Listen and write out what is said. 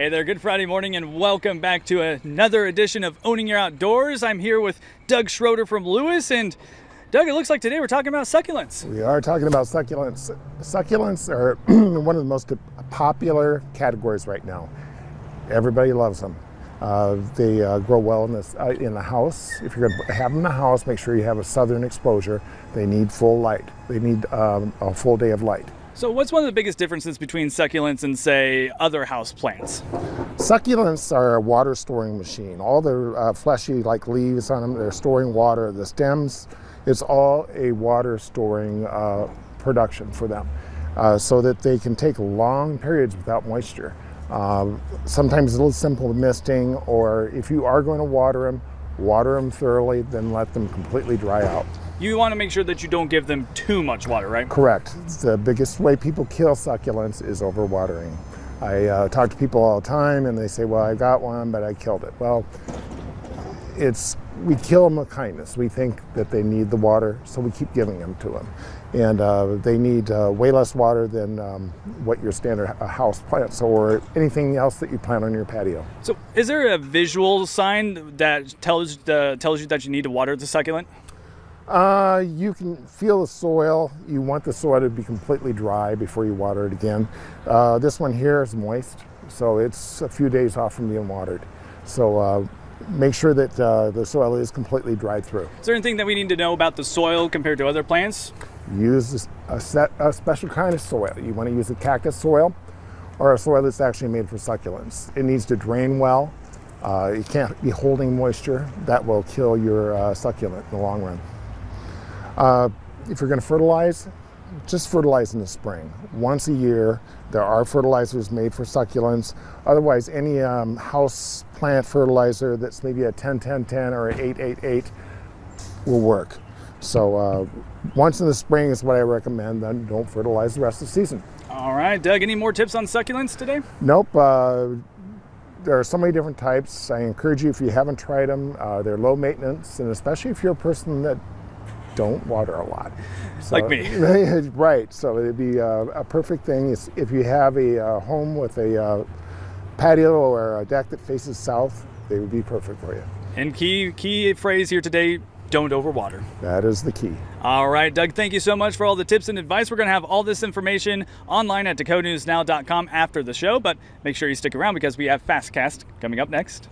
Hey there, good Friday morning and welcome back to another edition of Owning Your Outdoors. I'm here with Doug Schroeder from Lewis, and Doug, it looks like today we're talking about succulents. We are talking about succulents. Succulents are one of the most popular categories right now. Everybody loves them. They grow well in the house. If you're going to have them in the house, make sure you have a southern exposure. They need full light. They need a full day of light. So what's one of the biggest differences between succulents and, say, other house plants? Succulents are a water storing machine. All the fleshy like leaves on them, they're storing water. The stems, it's all a water storing production for them so that they can take long periods without moisture. Sometimes it's a little simple misting, or if you are going to water them thoroughly, then let them completely dry out. You want to make sure that you don't give them too much water, right? Correct. It's the biggest way people kill succulents is overwatering. I talk to people all the time and they say, well, I got one, but I killed it. Well, we kill them with kindness. We think that they need the water, so we keep giving them to them. And they need way less water than what your standard house plants or anything else that you plant on your patio. So is there a visual sign that tells you that you need to water the succulent? You can feel the soil. You want the soil to be completely dry before you water it again. This one here is moist, so it's a few days off from being watered. So make sure that the soil is completely dried through. Is there anything that we need to know about the soil compared to other plants? Use a special kind of soil. You want to use a cactus soil or a soil that's actually made for succulents. It needs to drain well. It can't be holding moisture. That will kill your succulent in the long run. If you're going to fertilize, just fertilize in the spring. Once a year, there are fertilizers made for succulents. Otherwise, any house plant fertilizer that's maybe a 10-10-10 or an 8-8-8 will work. So once in the spring is what I recommend, then don't fertilize the rest of the season. All right, Doug, any more tips on succulents today? Nope. There are so many different types. I encourage you, if you haven't tried them, they're low maintenance, and especially if you're a person that don't water a lot. So, like me. Right, so it'd be a perfect thing if you have a home with a patio or a deck that faces south, they would be perfect for you. And key phrase here today, don't overwater. That is the key. All right, Doug, thank you so much for all the tips and advice. We're going to have all this information online at dakotanewsnow.com after the show, but make sure you stick around because we have Fastcast coming up next.